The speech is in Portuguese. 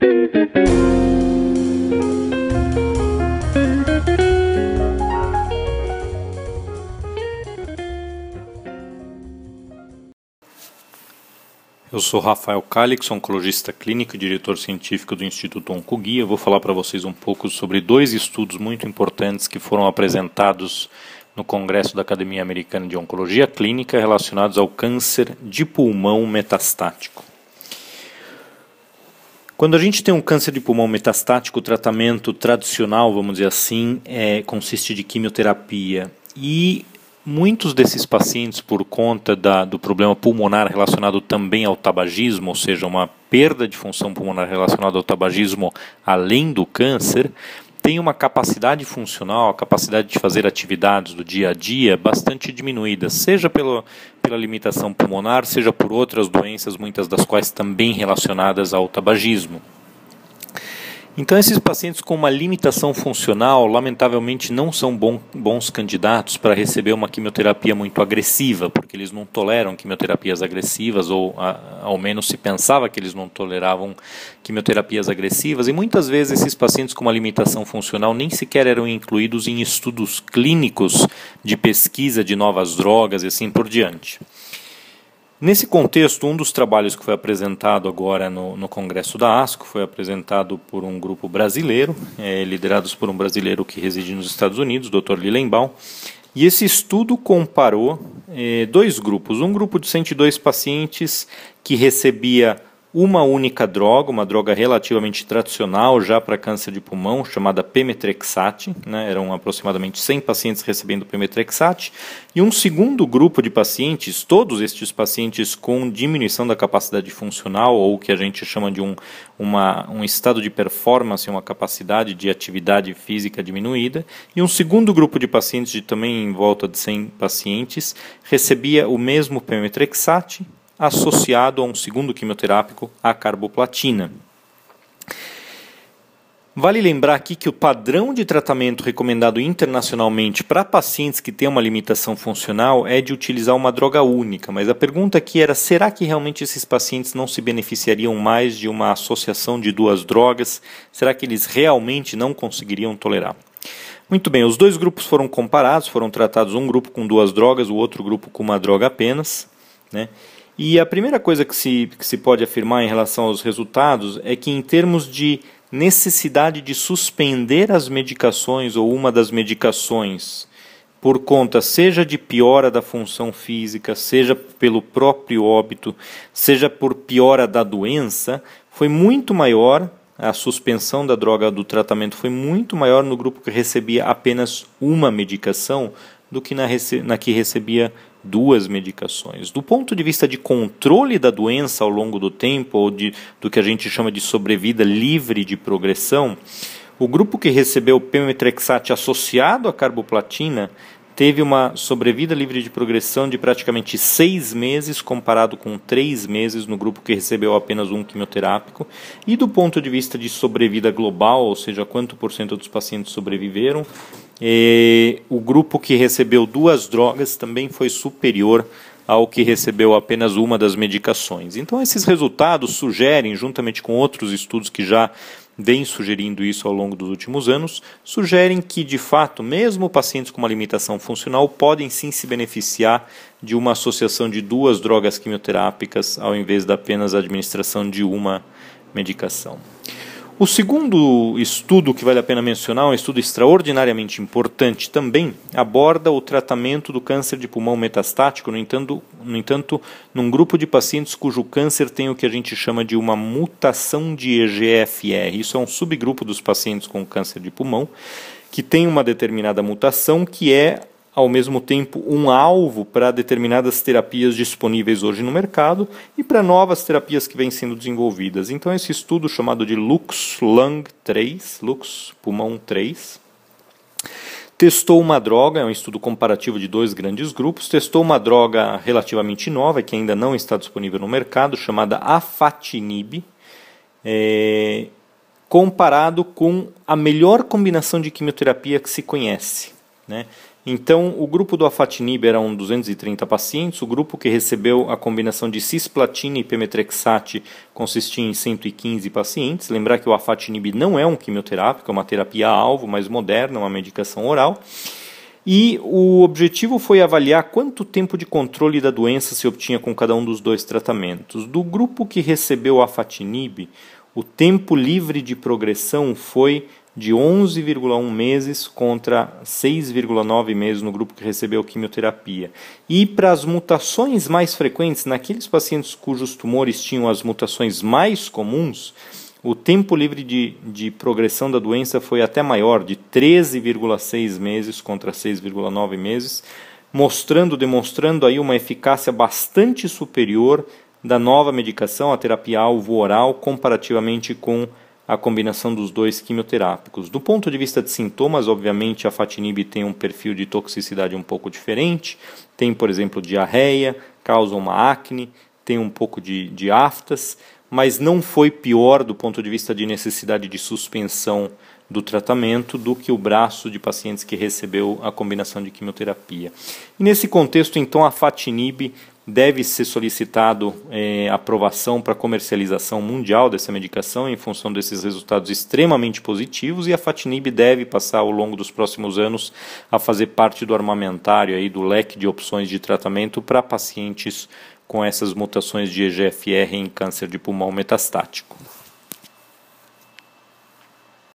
Eu sou Rafael Calix, oncologista clínico e diretor científico do Instituto Oncoguia. Eu vou falar para vocês um pouco sobre dois estudos muito importantes que foram apresentados no Congresso da Academia Americana de Oncologia Clínica relacionados ao câncer de pulmão metastático. Quando a gente tem um câncer de pulmão metastático, o tratamento tradicional, vamos dizer assim, consiste de quimioterapia. E muitos desses pacientes, por conta do problema pulmonar relacionado também ao tabagismo, ou seja, uma perda de função pulmonar relacionada ao tabagismo além do câncer, têm uma capacidade funcional, a capacidade de fazer atividades do dia a dia bastante diminuída, seja pela limitação pulmonar, seja por outras doenças, muitas das quais também relacionadas ao tabagismo. Então, esses pacientes com uma limitação funcional, lamentavelmente, não são bons candidatos para receber uma quimioterapia muito agressiva, porque eles não toleram quimioterapias agressivas, ou ao menos se pensava que eles não toleravam quimioterapias agressivas, e muitas vezes esses pacientes com uma limitação funcional nem sequer eram incluídos em estudos clínicos de pesquisa de novas drogas e assim por diante. Nesse contexto, um dos trabalhos que foi apresentado agora no Congresso da ASCO foi apresentado por um grupo brasileiro, liderados por um brasileiro que reside nos Estados Unidos, Dr. Lilenbaum, e esse estudo comparou dois grupos. Um grupo de 102 pacientes que recebia uma única droga, uma droga relativamente tradicional já para câncer de pulmão, chamada pemetrexate, eram aproximadamente 100 pacientes recebendo pemetrexate, e um segundo grupo de pacientes, todos estes pacientes com diminuição da capacidade funcional, ou o que a gente chama de um estado de performance, uma capacidade de atividade física diminuída, e um segundo grupo de pacientes, de também em volta de 100 pacientes, recebia o mesmo pemetrexate, associado a um segundo quimioterápico, a carboplatina. Vale lembrar aqui que o padrão de tratamento recomendado internacionalmente para pacientes que têm uma limitação funcional é de utilizar uma droga única, mas a pergunta aqui era, será que realmente esses pacientes não se beneficiariam mais de uma associação de duas drogas? Será que eles realmente não conseguiriam tolerar? Muito bem, os dois grupos foram comparados, foram tratados um grupo com duas drogas, o outro grupo com uma droga apenas, E a primeira coisa que se pode afirmar em relação aos resultados é que, em termos de necessidade de suspender as medicações ou uma das medicações por conta seja de piora da função física, seja pelo próprio óbito, seja por piora da doença, foi muito maior, a suspensão da droga do tratamento foi muito maior no grupo que recebia apenas uma medicação do que na que recebia duas medicações. Do ponto de vista de controle da doença ao longo do tempo, ou do que a gente chama de sobrevida livre de progressão, o grupo que recebeu pemetrexate associado à carboplatina teve uma sobrevida livre de progressão de praticamente 6 meses, comparado com 3 meses no grupo que recebeu apenas um quimioterápico. E do ponto de vista de sobrevida global, ou seja, quanto por cento dos pacientes sobreviveram, o grupo que recebeu duas drogas também foi superior ao que recebeu apenas uma das medicações. Então, esses resultados sugerem, juntamente com outros estudos que já vêm sugerindo isso ao longo dos últimos anos, sugerem que, de fato, mesmo pacientes com uma limitação funcional podem sim se beneficiar de uma associação de duas drogas quimioterápicas ao invés da apenas administração de uma medicação. O segundo estudo que vale a pena mencionar, um estudo extraordinariamente importante também, aborda o tratamento do câncer de pulmão metastático, no entanto, num grupo de pacientes cujo câncer tem o que a gente chama de uma mutação de EGFR. Isso é um subgrupo dos pacientes com câncer de pulmão, que tem uma determinada mutação que é, ao mesmo tempo, um alvo para determinadas terapias disponíveis hoje no mercado e para novas terapias que vêm sendo desenvolvidas. Então, esse estudo chamado de LUX-Lung-3, Lux-Pulmão 3, testou uma droga, é um estudo comparativo de dois grandes grupos, testou uma droga relativamente nova, que ainda não está disponível no mercado, chamada afatinib, comparado com a melhor combinação de quimioterapia que se conhece, Então, o grupo do afatinib eram 230 pacientes, o grupo que recebeu a combinação de cisplatina e pemetrexate consistia em 115 pacientes. Lembrar que o afatinib não é um quimioterápico, é uma terapia-alvo mais moderna, uma medicação oral. E o objetivo foi avaliar quanto tempo de controle da doença se obtinha com cada um dos dois tratamentos. Do grupo que recebeu o afatinib, o tempo livre de progressão foi de 11,1 meses contra 6,9 meses no grupo que recebeu quimioterapia. E para as mutações mais frequentes, naqueles pacientes cujos tumores tinham as mutações mais comuns, o tempo livre de progressão da doença foi até maior, de 13,6 meses contra 6,9 meses, demonstrando aí uma eficácia bastante superior da nova medicação, a terapia-alvo oral, comparativamente com a combinação dos dois quimioterápicos. Do ponto de vista de sintomas, obviamente a afatinib tem um perfil de toxicidade um pouco diferente, tem, por exemplo, diarreia, causa uma acne, tem um pouco de aftas, mas não foi pior do ponto de vista de necessidade de suspensão do tratamento do que o braço de pacientes que recebeu a combinação de quimioterapia. E nesse contexto, então, a afatinib deve ser solicitado aprovação para comercialização mundial dessa medicação em função desses resultados extremamente positivos, e a afatinib deve passar ao longo dos próximos anos a fazer parte do armamentário aí, do leque de opções de tratamento para pacientes com essas mutações de EGFR em câncer de pulmão metastático.